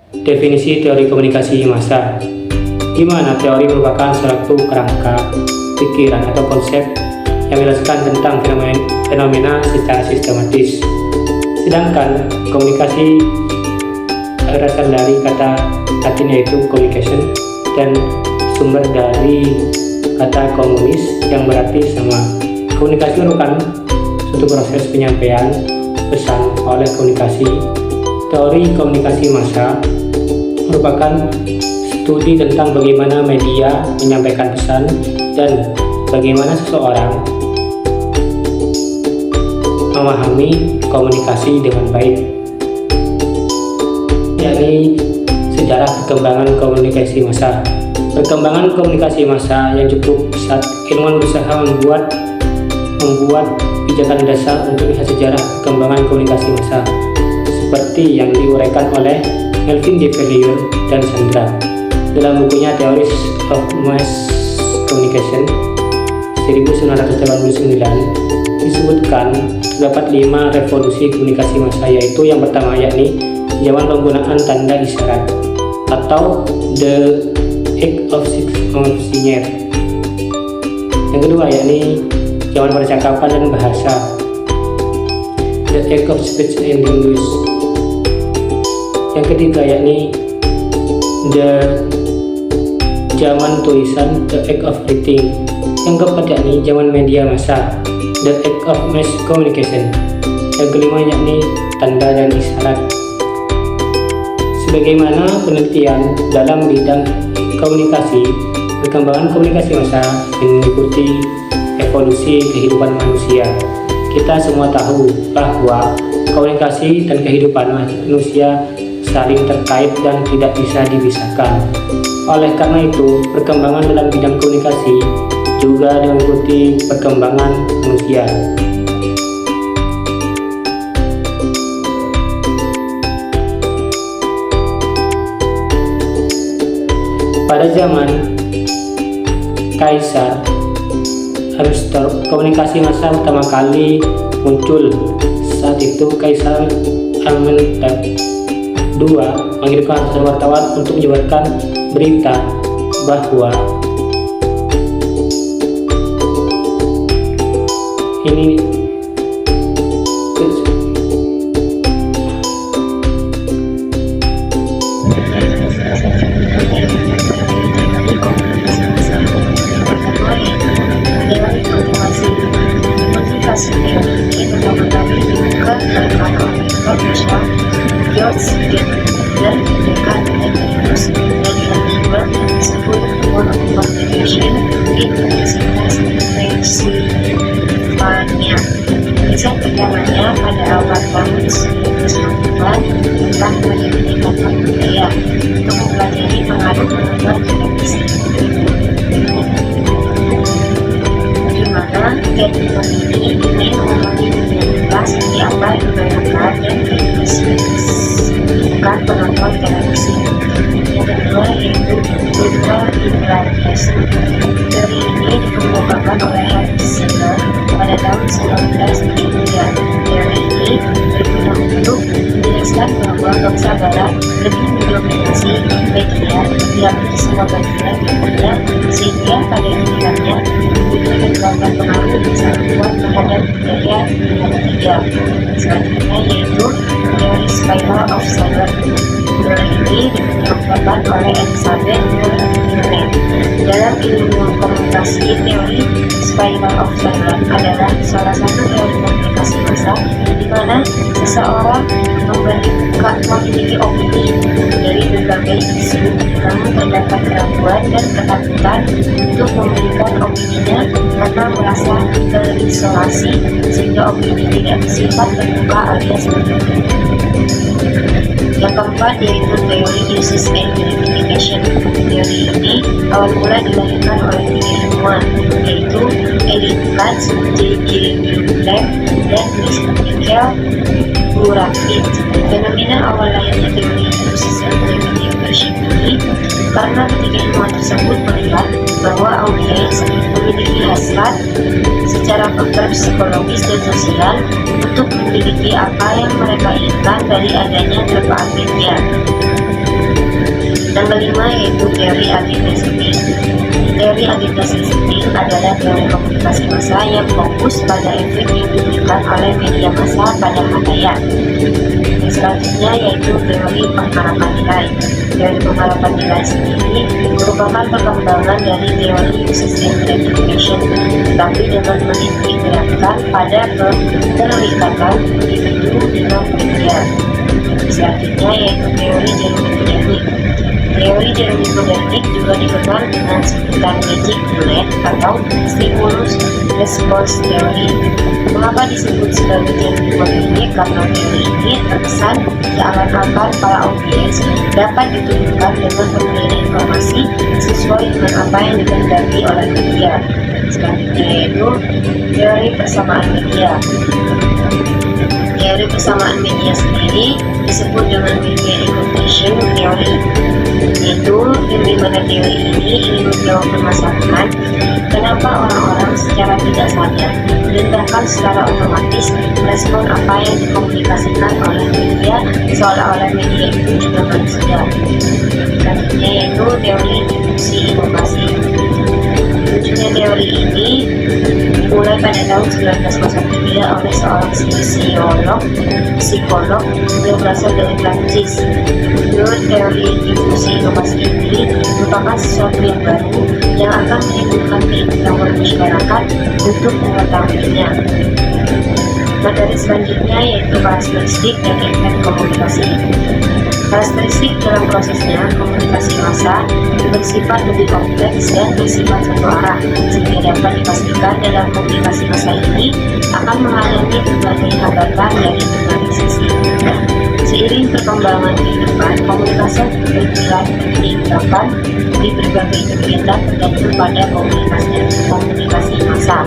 Definisi teori komunikasi massa, di mana teori merupakan suatu kerangka pikiran atau konsep yang menjelaskan tentang fenomena secara sistematis. Sedangkan komunikasi berasal dari kata Latin yaitu communication dan sumber dari kata komunis yang berarti sama. Komunikasi merupakan suatu proses penyampaian pesan oleh komunikasi. Teori komunikasi massa merupakan studi tentang bagaimana media menyampaikan pesan dan bagaimana seseorang memahami komunikasi dengan baik, yakni sejarah perkembangan komunikasi massa. Perkembangan komunikasi massa yang cukup pesat, ilmuwan berusaha membuat pijakan dasar untuk melihat sejarah perkembangan komunikasi massa seperti yang diuraikan oleh Melvin de Valier dan Sandra dalam bukunya Theories of Mass Communication 1989. Disebutkan terdapat 5 revolusi komunikasi massa, yaitu yang pertama yakni zaman penggunaan tanda isyarat atau the age of signature. Yang kedua yakni zaman percakapan dan bahasa, the age of speech and language. Yang ketiga yakni zaman tulisan, the age of writing. Yang keempat yakni zaman media massa, the age of mass communication. Yang kelima yakni tanda dan isyarat. Sebagaimana penelitian dalam bidang komunikasi, perkembangan komunikasi massa mengikuti evolusi kehidupan manusia. Kita semua tahu bahwa komunikasi dan kehidupan manusia saling terkait dan tidak bisa dipisahkan. Oleh karena itu, perkembangan dalam bidang komunikasi juga mengikuti perkembangan manusia. Pada zaman Kaisar Augustus, komunikasi massa pertama kali muncul. Saat itu Kaisar Amenhotep II mengirimkan ratusan wartawan untuk menyebarkan berita bahwa ini Riset pertamanya pada awal tahun 1990-an tentang pendidikan budaya untuk mempelajari pengaruh penonton televisi, di mana teknologi ini ingin memenuhi dunia seperti apa yang dibayangkan dan diinspirasikan penonton televisi. Yang kedua yaitu virtual implantation. Teori ini dikemukakan oleh Hans Zimmer pada tahun 1973. Teori ini berguna untuk menjelaskan bahwa bangsa barat lebih mendominasi media di hampir semua bagian dunia, sehingga pada intinya itu menyebabkan pengaruh yang sangat kuat terhadap budaya yang ketiga. Selanjutnya yaitu teori spiral of silence. Teori ini dikemukakan oleh Elizabeth Moore. Dalam ilmu komunikasi, teori spiral of silence adalah salah satu teori komunikasi massa di mana seseorang memiliki opini dari berbagai isu, namun terdapat keraguan dan ketakutan untuk memberikan opininya karena merasa terisolasi, sehingga opini tidak bersifat terbuka alias tertutup. Yang keempat yaitu teori uses and verification. Teori ini awal mula dilahirkan oleh 3 ilmuwan, yaitu Edith Katz, J.G. Black, dan Michael Burakit. Fenomena awal lahirnya teori uses and verification ini karena ketiga ilmuwan tersebut melihat bahwa audiens memiliki hasrat secara faktor psikologis dan sosial untuk memiliki apa yang mereka inginkan dari adanya beberapa media. pertama yaitu teori agenda setting. Teori agenda setting adalah teori komunikasi massa yang fokus pada efek yang diberikan oleh media massa pada khalayak. Yang selanjutnya yaitu teori pengharapan nilai. Teori pengharapan nilai sendiri merupakan perkembangan dari teori user-centered education, tetapi dengan mengintegrasikan pada keterikatan individu dengan media. Selanjutnya yaitu teori jeromikodernik. Teori jeromikodernik juga dikenal dengan sebutan magic bullet atau stimulus response theory. Mengapa disebut sebagai jeromikodernik? Karena teori ini terkesan seakan-akan para audiens dapat ditunjukkan dengan pemberian informasi sesuai dengan apa yang dikehendaki oleh media. Selanjutnya yaitu teori persamaan media. Teori persamaan media sendiri disebut dengan media equation theory, yaitu yang dimana teori ini ingin menjawab permasalahan kenapa orang-orang secara tidak sadar dan bahkan secara otomatis merespon apa yang dikomunikasikan oleh media seolah-olah media itu juga manusia. Selanjutnya yaitu teori induksi inovasi. Munculnya teori ini dimulai pada tahun 1903 oleh seorang psikolog yang berasal dari Prancis. Menurut teori induksi inovasi ini merupakan sesuatu yang baru yang akan menimbulkan keinginan masyarakat untuk mengetahuinya. Materi selanjutnya yaitu karakteristik dan efek komunikasi. Karakteristik dalam prosesnya komunikasi massa bersifat lebih kompleks dan bersifat satu arah, sehingga dapat dipastikan dalam komunikasi massa ini akan mengalami berbagai hambatan dari berbagai sisi. Seiring perkembangan kehidupan, komunikasi berperan digunakan di berbagai kegiatan tergantung pada komunikasi massa.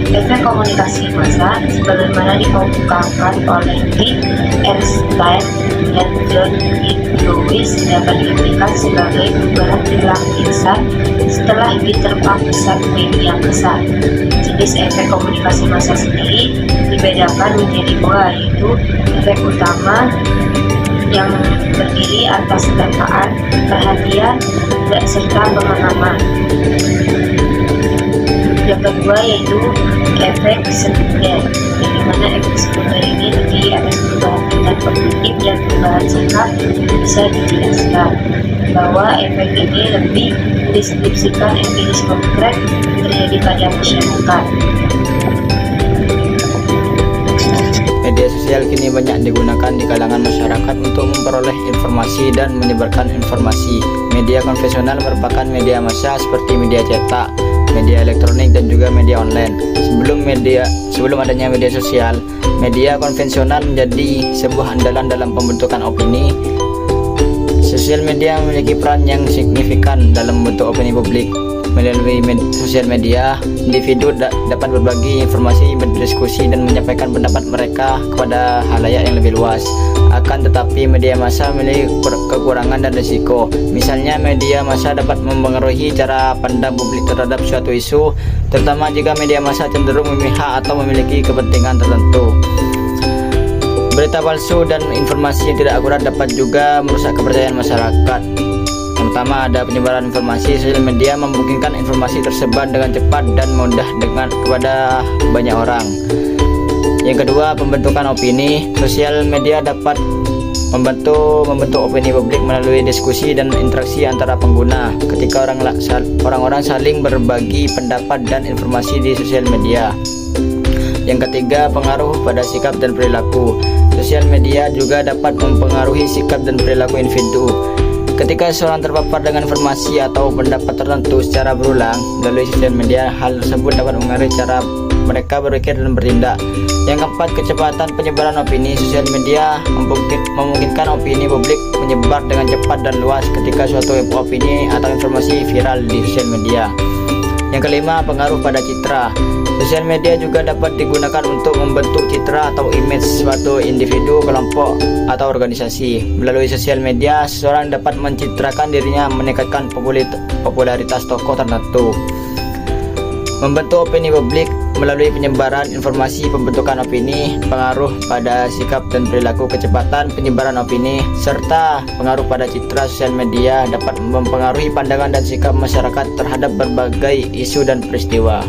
Efek komunikasi massa sebagaimana dikemukakan oleh Rick Ehrstein dan John Lewis dapat diartikan sebagai perubahan perilaku insan setelah diterpa pusat media massa. Jenis efek komunikasi massa sendiri dibedakan menjadi dua, yaitu efek utama yang terdiri atas keterpakaan, perhatian, serta pemahaman. Yang kedua yaitu efek sekunder, di mana efek sekunder ini terdiri atas perubahan tingkat kognitif dan perubahan sikap. Bisa dijelaskan bahwa efek ini lebih mendeskripsikan empiris konkret terjadi pada masyarakat. Media sosial kini banyak digunakan di kalangan masyarakat untuk memperoleh informasi dan menyebarkan informasi. Media konvensional merupakan media massa seperti media cetak, media elektronik, dan juga media online. Sebelum adanya media sosial, media konvensional menjadi sebuah andalan dalam pembentukan opini. Sosial media memiliki peran yang signifikan dalam membentuk opini publik. Melalui sosial media, individu dapat berbagi informasi, berdiskusi, dan menyampaikan pendapat mereka kepada khalayak yang lebih luas. Akan tetapi media massa memiliki kekurangan dan risiko. Misalnya, media massa dapat mempengaruhi cara pandang publik terhadap suatu isu, terutama jika media massa cenderung memihak atau memiliki kepentingan tertentu. Berita palsu dan informasi yang tidak akurat dapat juga merusak kepercayaan masyarakat. Yang pertama, ada penyebaran informasi. Sosial media memungkinkan informasi tersebar dengan cepat dan mudah kepada banyak orang. Yang kedua, pembentukan opini. Sosial media dapat membentuk opini publik melalui diskusi dan interaksi antara pengguna. Ketika orang-orang saling berbagi pendapat dan informasi di sosial media. Yang ketiga, pengaruh pada sikap dan perilaku. Sosial media juga dapat mempengaruhi sikap dan perilaku individu. Ketika seseorang terpapar dengan informasi atau pendapat tertentu secara berulang melalui sosial media, hal tersebut dapat mengaruhi cara mereka berpikir dan bertindak. Yang keempat, kecepatan penyebaran opini. Sosial media memungkinkan opini publik menyebar dengan cepat dan luas ketika suatu opini atau informasi viral di sosial media. Yang kelima, pengaruh pada citra. Sosial media juga dapat digunakan untuk membentuk citra atau image suatu individu, kelompok, atau organisasi. Melalui sosial media, seseorang dapat mencitrakan dirinya, meningkatkan popularitas tokoh tertentu. Membentuk opini publik. melalui penyebaran informasi, pembentukan opini, pengaruh pada sikap dan perilaku, kecepatan penyebaran opini, serta pengaruh pada citra sosial media dapat mempengaruhi pandangan dan sikap masyarakat terhadap berbagai isu dan peristiwa.